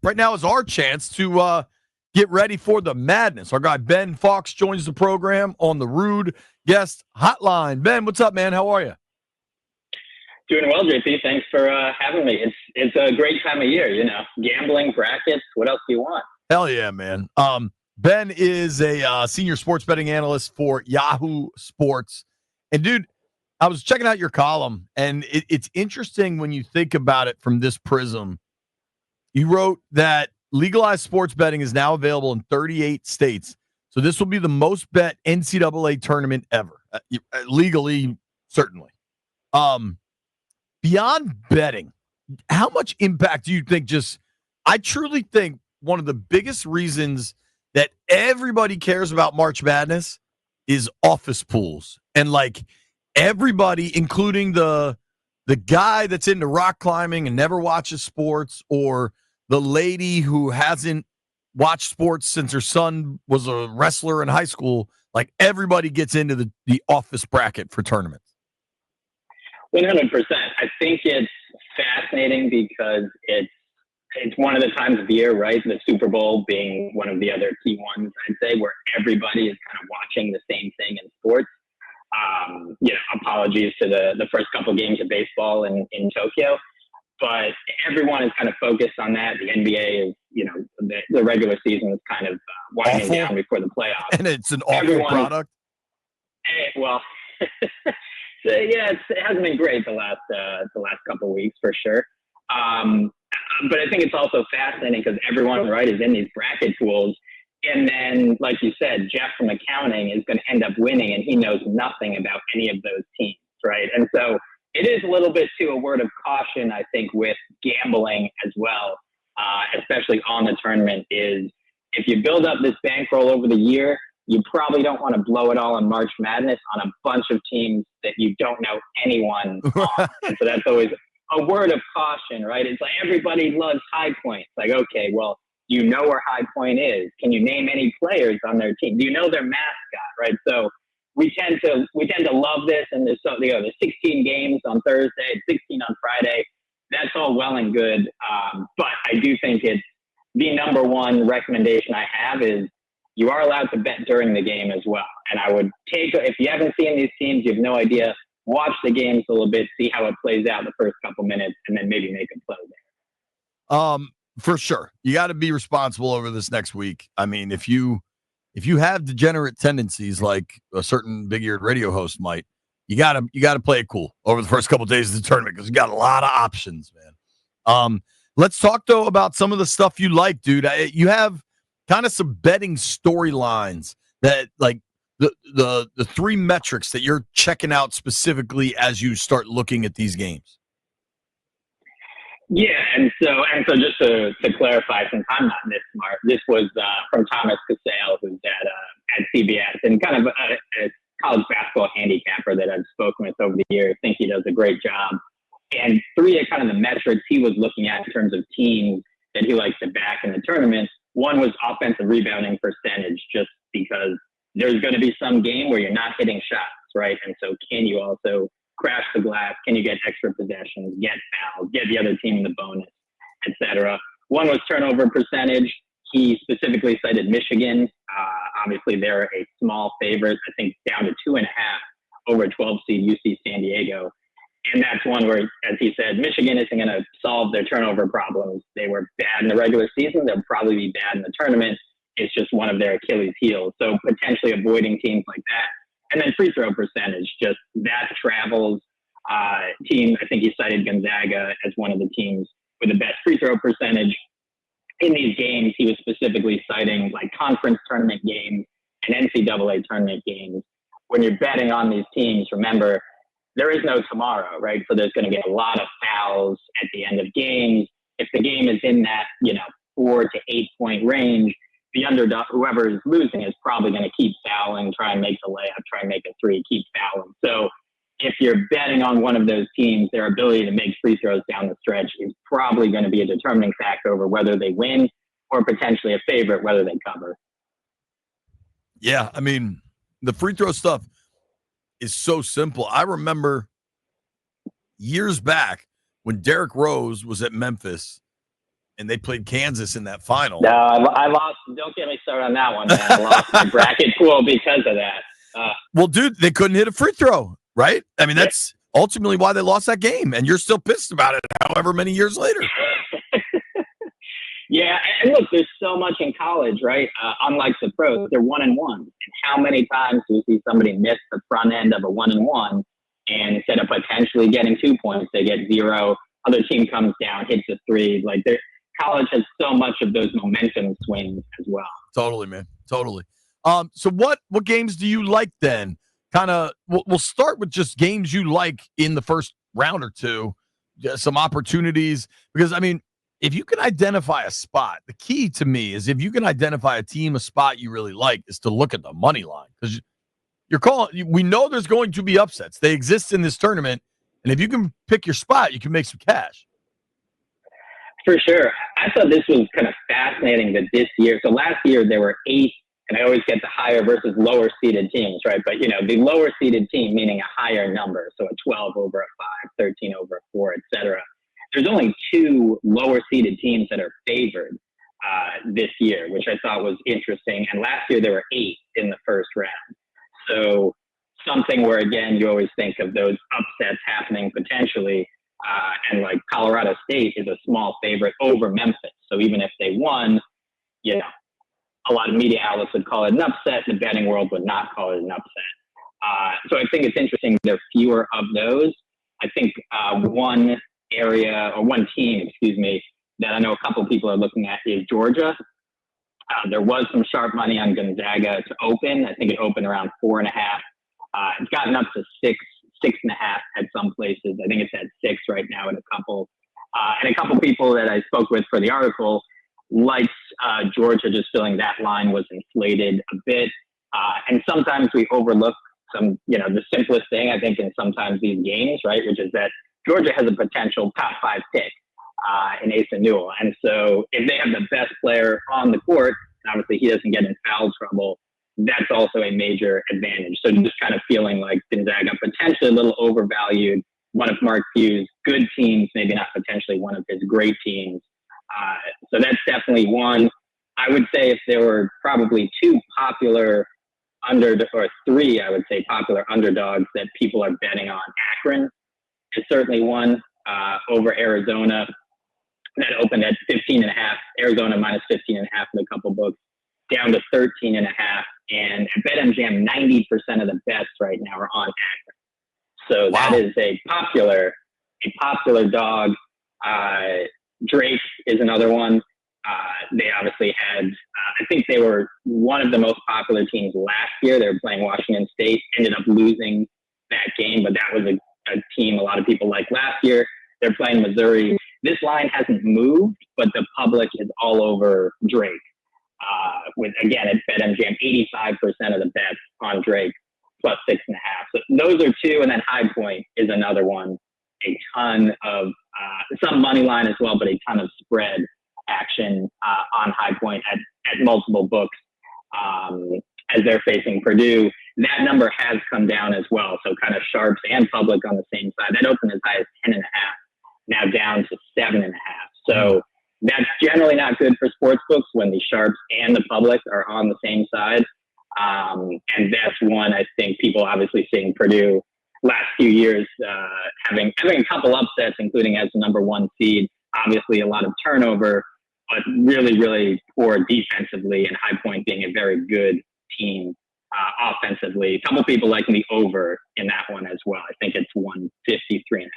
right now is our chance to get ready for the madness. Our guy Ben Fawkes joins the program on the Rude Guest Hotline. Ben, what's up, man? How are you? Doing well, JP. Thanks for having me. It's a great time of year, gambling, brackets. What else do you want? Hell yeah, man. Ben is a senior sports betting analyst for Yahoo Sports. And, dude, I was checking out your column, and it's interesting when you think about it from this prism. You wrote that legalized sports betting is now available in 38 states. So this will be the most bet NCAA tournament ever. Legally, certainly. Beyond betting, how much impact do you think I truly think one of the biggest reasons that everybody cares about March Madness is office pools. And like everybody, including the guy that's into rock climbing and never watches sports, or the lady who hasn't watched sports since her son was a wrestler in high school, like everybody gets into the office bracket for tournaments. 100%. I think it's fascinating because it's one of the times of the year, right? The Super Bowl being one of the other key ones, I'd say, where everybody is kind of watching the same thing in sports. Apologies to the first couple games of baseball in Tokyo, but everyone is kind of focused on that. The NBA is, the regular season is kind of winding down before the playoffs. And it's an awful product. Well, so, yeah, it hasn't been great the last couple of weeks for sure. But I think it's also fascinating because everyone, right, is in these bracket pools. And then, like you said, Jeff from accounting is going to end up winning, and he knows nothing about any of those teams, right? And so it is a little bit to a word of caution, I think, with gambling as well, especially on the tournament, is if you build up this bankroll over the year, you probably don't want to blow it all on March Madness on a bunch of teams that you don't know anyone on. And so that's always a word of caution, right? It's like everybody loves High Point. It's like, okay, well, you know where High Point is. Can you name any players on their team? Do you know their mascot, right? So we tend to love this, and there's 16 games on Thursday, 16 on Friday. That's all well and good, but I do think it's the number one recommendation I have is you are allowed to bet during the game as well. And I would if you haven't seen these teams, you have no idea, watch the games a little bit, see how it plays out the first couple minutes, and then maybe make a play there. For sure. You got to be responsible over this next week. I mean, if you have degenerate tendencies like a certain big-eared radio host might, you gotta play it cool over the first couple of days of the tournament because you got a lot of options, man. Let's talk though about some of the stuff you like, dude. You have kind of some betting storylines that, like, the three metrics that you're checking out specifically as you start looking at these games. Yeah, and so just to clarify, since I'm not this smart, this was from Thomas Casale, who's at CBS, and kind of a college basketball handicapper that I've spoken with over the years. I think he does a great job. And three of kind of the metrics he was looking at in terms of teams that he likes to back in the tournament. One was offensive rebounding percentage, just because there's going to be some game where you're not hitting shots, right? And so can you also crash the glass? Can you get extra possessions, get fouls, get the other team in the bonus, etc.? One was turnover percentage. He specifically cited Michigan. Obviously, they're a small favorite, I think down to 2.5 over 12 seed UC San Diego. And that's one where, as he said, Michigan isn't going to solve their turnover problems. They were bad in the regular season. They'll probably be bad in the tournament. It's just one of their Achilles heels. So potentially avoiding teams like that. And then free throw percentage, just that travels team. I think he cited Gonzaga as one of the teams with the best free throw percentage. In these games, he was specifically citing like conference tournament games and NCAA tournament games. When you're betting on these teams, remember, there is no tomorrow, right? So there's going to be a lot of fouls at the end of games. If the game is in that, 4 to 8 point range, the underdog, whoever is losing, is probably going to keep fouling, try and make the layup, try and make a three, keep fouling. So if you're betting on one of those teams, their ability to make free throws down the stretch is probably going to be a determining factor over whether they win or potentially a favorite, whether they cover. Yeah, I mean, the free throw stuff is so simple. I remember years back when Derrick Rose was at Memphis, and they played Kansas in that final. No, I lost. Don't get me started on that one, man. I lost my bracket pool because of that. Well, dude, they couldn't hit a free throw, right? I mean, that's ultimately why they lost that game, and you're still pissed about it however many years later. Yeah, and look, there's so much in college, right? Unlike the pros, they're 1-1. And how many times do you see somebody miss the front end of a 1-1, and instead of potentially getting 2 points, they get 0. Other team comes down, hits a 3. Like, college has so much of those momentum swings as well. Totally, man. Totally. So what games do you like then? Kind of, we'll start with just games you like in the first round or two, some opportunities, because I mean, if you can identify a spot, the key to me is if you can identify a team, a spot you really like, is to look at the money line, because we know there's going to be upsets. They exist in this tournament, and if you can pick your spot, you can make some cash. For sure. I thought this was kind of fascinating that this year, so last year there were 8, and I always get the higher versus lower seeded teams, right? But, the lower seeded team, meaning a higher number, so a 12 over a 5, 13 over a 4, etc. There's only 2 lower seeded teams that are favored this year, which I thought was interesting. And last year there were 8 in the first round. So something where, again, you always think of those upsets happening potentially. And like Colorado State is a small favorite over Memphis. So even if they won, a lot of media outlets would call it an upset. The betting world would not call it an upset. So I think it's interesting there are fewer of those. I think one team, that I know a couple people are looking at is Georgia. There was some sharp money on Gonzaga to open. I think it opened around 4.5. It's gotten up to 6.5 at some places. I think it's at 6 right now in a couple. And a couple people that I spoke with for the article liked Georgia, just feeling that line was inflated a bit. And sometimes we overlook the simplest thing, I think, in sometimes these games, right, which is that Georgia has a potential top 5 pick in Asa Newell. And so if they have the best player on the court, obviously he doesn't get in foul trouble, that's also a major advantage. So just kind of feeling like Gonzaga potentially a little overvalued, one of Mark Few's good teams, maybe not potentially one of his great teams. So that's definitely one. I would say if there were probably 2 popular or 3, I would say, popular underdogs that people are betting on. Akron is certainly one over Arizona. That opened at 15.5. Arizona minus 15.5 in a couple books, down to 13.5. And at BetMGM, 90% of the bets right now are on Akron. So that is a popular dog. Drake is another one. They obviously had, I think they were one of the most popular teams last year. They were playing Washington State, ended up losing that game, but that was a team a lot of people liked last year. They're playing Missouri. This line hasn't moved, but the public is all over Drake. With, again, at BetMGM, 85% of the bets on Drake, plus 6.5. So those are 2, and then High Point is another one. A ton of, some money line as well, but a ton of spread action on High Point at multiple books as they're facing Purdue. That number has come down as well. So kind of sharps and public on the same side. That opened as high as 10.5, now down to 7.5. So that's generally not good for sports books when the sharps and the public are on the same side. And that's one, I think, people obviously seeing Purdue last few years having a couple upsets, including as the number 1 seed. Obviously a lot of turnover, but really, really poor defensively, and High Point being a very good team offensively. A couple people liking the over in that one as well. I think it's 153.5.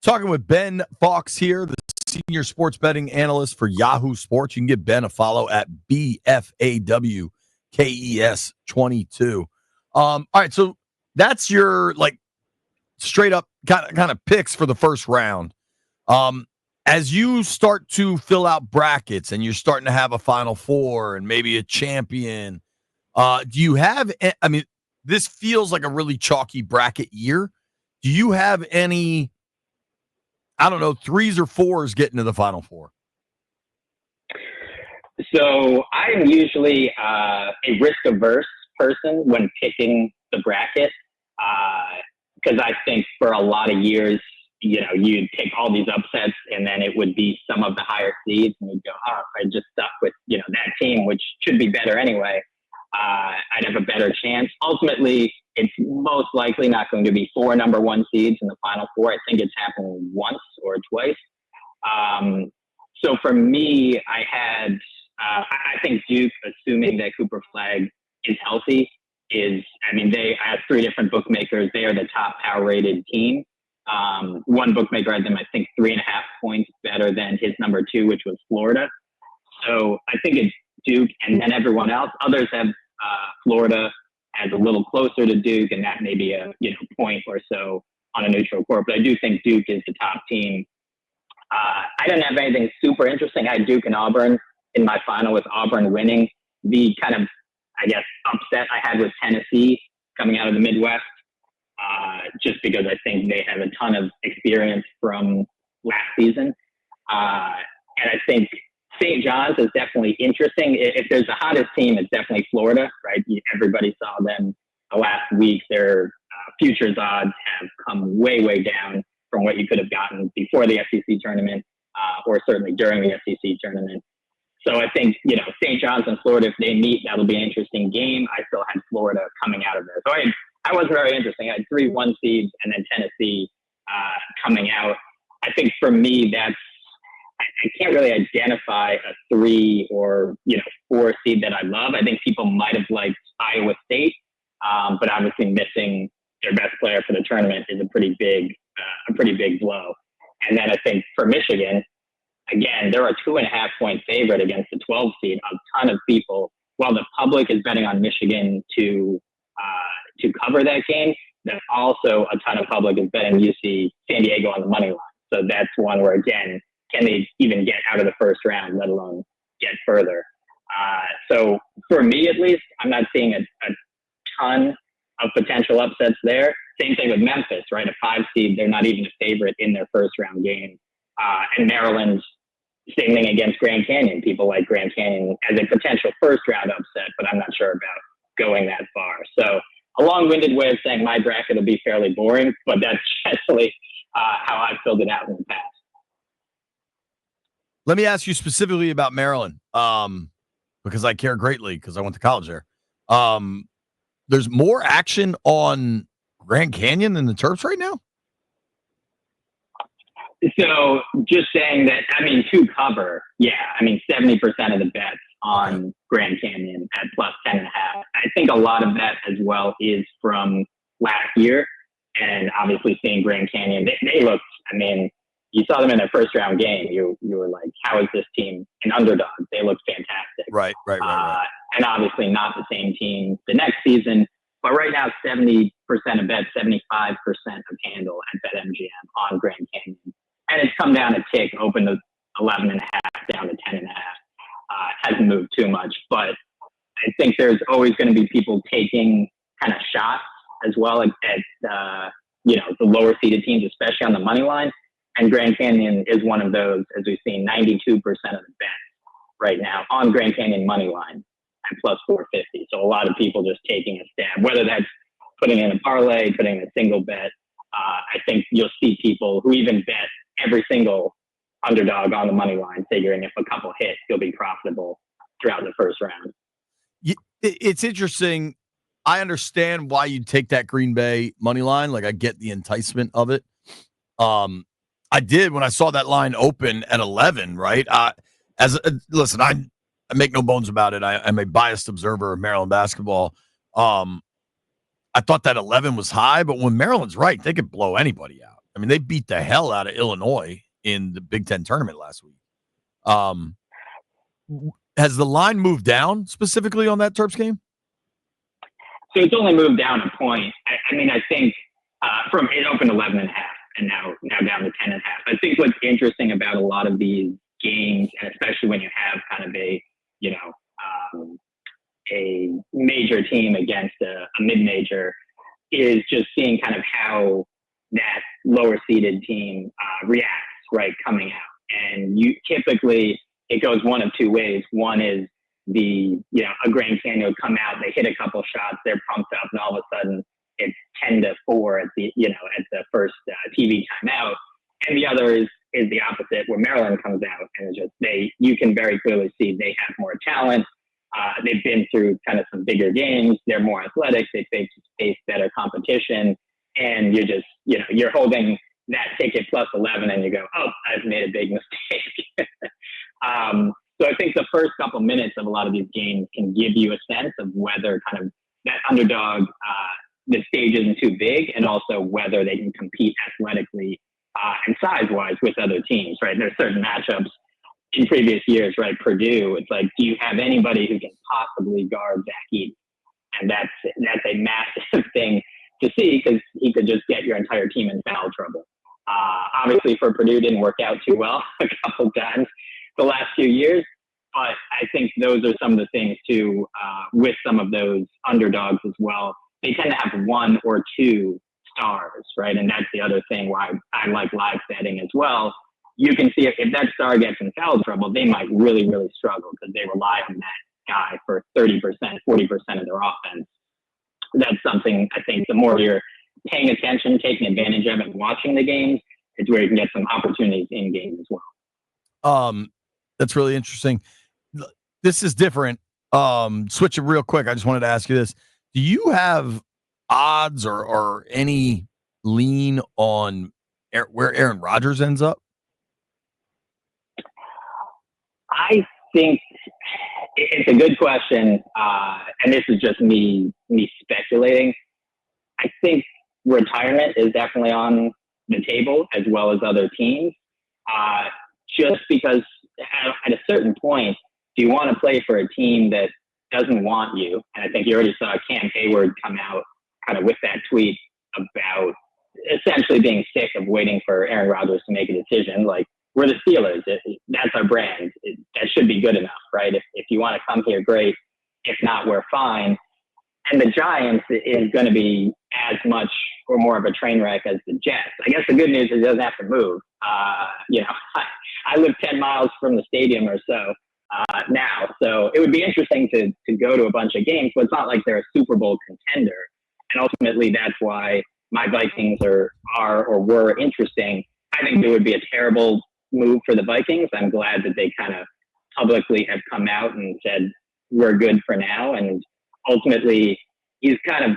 Talking with Ben Fawkes here, the senior sports betting analyst for Yahoo Sports. You can give Ben a follow at BFAWKES22. All right, so that's your straight up kind of picks for the first round. As you start to fill out brackets and you're starting to have a Final Four and maybe a champion, do you have? I mean, this feels like a really chalky bracket year. Do you have any? I don't know, 3s or 4s getting to the Final Four? So I am usually a risk-averse person when picking the bracket because I think for a lot of years, you'd take all these upsets and then it would be some of the higher seeds and you'd go, oh, if I just stuck with, that team, which should be better anyway, I'd have a better chance. Ultimately, it's most likely not going to be 4 number 1 seeds in the Final Four. I think it's happened once or twice. So for me, I think Duke, assuming that Cooper Flagg is healthy, they have 3 different bookmakers. They are the top power-rated team. One bookmaker had them, I think, 3.5 points better than his number 2, which was Florida. So I think it's Duke and then everyone else. Others have Florida as a little closer to Duke, and that may be a point or so on a neutral court. But I do think Duke is the top team. I didn't have anything super interesting. I had Duke and Auburn in my final with Auburn winning. The kind of, upset I had was Tennessee coming out of the Midwest, just because I think they have a ton of experience from last season. And I think St. John's is definitely interesting. If there's the hottest team, it's definitely Florida, right? Everybody saw them last week. Their futures odds have come way, way down from what you could have gotten before the SEC tournament, or certainly during the SEC tournament. So I think, St. John's and Florida, if they meet, that'll be an interesting game. I still had Florida coming out of there. So I was very interesting. I had 3 1 seeds and then Tennessee coming out. I think for me, I can't really identify a 3 or 4 seed that I love. I think people might have liked Iowa State, but obviously missing their best player for the tournament is a pretty big blow. And then I think for Michigan, again, they're a 2.5 point favorite against the 12 seed. A ton of people, while the public is betting on Michigan to cover that game, there's also a ton of public is betting UC San Diego on the money line. So that's one where, again, can they even get out of the first round, let alone get further? So for me, at least, I'm not seeing a ton of potential upsets there. Same thing with Memphis, right? A 5 seed, they're not even a favorite in their first round game. And Maryland's same thing against Grand Canyon. People like Grand Canyon as a potential first round upset, but I'm not sure about going that far. So a long-winded way of saying my bracket will be fairly boring, but that's generally how I've filled it out in the past. Let me ask you specifically about Maryland, because I care greatly because I went to college there. There's more action on Grand Canyon than the Terps right now? So just saying that, to cover, 70% of the bets on Grand Canyon at plus 10.5. I think a lot of that as well is from last year. And obviously seeing Grand Canyon, they looked, you saw them in their first round game. You were like, how is this team an underdog? They looked fantastic. Right. And obviously not the same team the next season. But right now, 70% of bets, 75% of handle at BetMGM on Grand Canyon. And it's come down a tick, opened to 11.5 down to 10.5. Hasn't moved too much. But I think there's always going to be people taking kind of shots as well at the lower seeded teams, especially on the money line. And Grand Canyon is one of those, as we've seen, 92% of the bets right now on Grand Canyon money line at plus 450. So a lot of people just taking a stab, whether that's putting in a parlay, putting in a single bet. I think you'll see people who even bet every single underdog on the money line, figuring if a couple hit, you'll be profitable throughout the first round. It's interesting. I understand why you take that Green Bay money line. Like, I get the enticement of it. I did when I saw that line open at 11, right? Listen, I make no bones about it. I'm a biased observer of Maryland basketball. I thought that 11 was high, but when Maryland's right, they could blow anybody out. They beat the hell out of Illinois in the Big Ten tournament last week. Has the line moved down specifically on that Terps game? So it's only moved down a point. I think from it opened 11.5 and now down to 10.5. I think what's interesting about a lot of these games, and especially when you have kind of a major team against a mid-major, is just seeing kind of how that lower seeded team reacts, right, coming out. And you typically, it goes one of two ways. One is a Grand Canyon would come out, they hit a couple shots, they're pumped up, and all of a sudden it's 10-4 at the first TV timeout. And the other is the opposite, where Maryland comes out and just you can very clearly see they have more talent. They've been through kind of some bigger games. They're more athletic. They face better competition, and you're holding that ticket plus 11, and you go, oh, I've made a big mistake. So I think the first couple minutes of a lot of these games can give you a sense of whether kind of that underdog, the stage isn't too big, and also whether they can compete athletically and size-wise with other teams, right? There's certain matchups in previous years, right? Purdue, it's like, do you have anybody who can possibly guard Zach Edey? And that's a massive thing to see, because he could just get your entire team in foul trouble. Obviously, for Purdue, didn't work out too well a couple times the last few years, but I think those are some of the things too, with some of those underdogs as well. They tend to have one or two stars, right? And that's the other thing why I like live betting as well. You can see if that star gets in foul trouble, they might really, really struggle, because they rely on that guy for 30%, 40% of their offense. That's something I think the more you're paying attention, taking advantage of it, and watching the games, it's where you can get some opportunities in games as well. That's really interesting. This is different. Switch it real quick. I just wanted to ask you this. Do you have odds or any lean on where Aaron Rodgers ends up? I think it's a good question, and this is just me speculating. I think retirement is definitely on the table, as well as other teams, just because at a certain point, do you want to play for a team that doesn't want you? And I think you already saw Cam Hayward come out kind of with that tweet about essentially being sick of waiting for Aaron Rodgers to make a decision. Like, we're the Steelers. That's our brand. That should be good enough, right? If you want to come here, great. If not, we're fine. And the Giants is going to be as much or more of a train wreck as the Jets. I guess the good news is it doesn't have to move. I live 10 miles from the stadium or so now. So it would be interesting to go to a bunch of games, but it's not like they're a Super Bowl contender. And ultimately, that's why my Vikings are or were interesting. I think it would be a terrible move for the Vikings. I'm glad that they kind of publicly have come out and said, we're good for now. And ultimately, he's kind of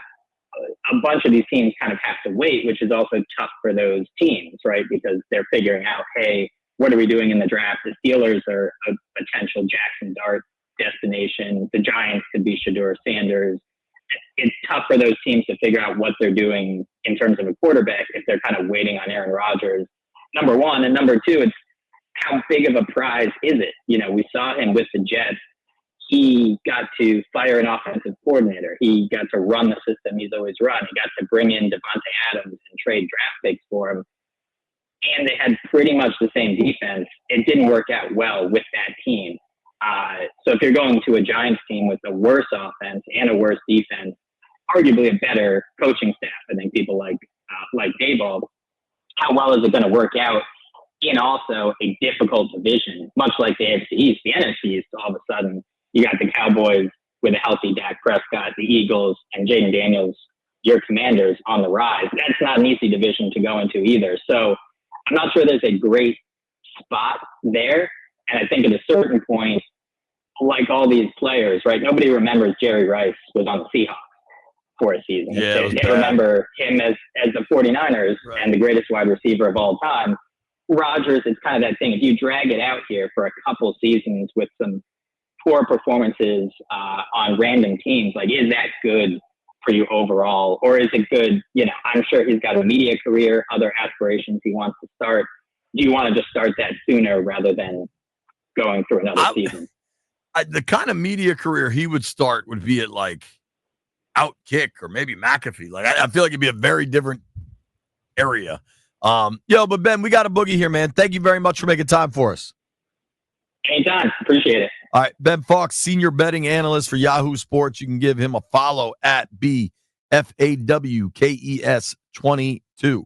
a bunch of these teams kind of have to wait, which is also tough for those teams, right? Because they're figuring out, hey, what are we doing in the draft? The Steelers are a potential Jackson Dart destination. The Giants could be Shedeur Sanders. It's tough for those teams to figure out what they're doing in terms of a quarterback if they're kind of waiting on Aaron Rodgers, number one. And number two, it's how big of a prize is it? We saw him with the Jets. He got to fire an offensive coordinator. He got to run the system he's always run. He got to bring in Devontae Adams and trade draft picks for him. And they had pretty much the same defense. It didn't work out well with that team. So if you're going to a Giants team with a worse offense and a worse defense, arguably a better coaching staff, I think people like Daboll, how well is it going to work out in also a difficult division, much like the AFC East? The NFC East, all of a sudden, you got the Cowboys with a healthy Dak Prescott, the Eagles, and Jaden Daniels, your Commanders, on the rise. That's not an easy division to go into either. So I'm not sure there's a great spot there. And I think at a certain point, like all these players, right, nobody remembers Jerry Rice was on the Seahawks for a season. Yeah, they remember him as the 49ers right, and the greatest wide receiver of all time. Rodgers, it's kind of that thing. If you drag it out here for a couple seasons with some poor performances on random teams, like, is that good for you overall? Or is it good? I'm sure he's got a media career, other aspirations he wants to start. Do you want to just start that sooner rather than going through another season? The kind of media career he would start would be at like Outkick or maybe McAfee. Like, I feel like it'd be a very different area. But Ben, we got a boogie here, man. Thank you very much for making time for us. Anytime. Appreciate it. All right. Ben Fawkes, senior betting analyst for Yahoo Sports. You can give him a follow at BFAWKES22.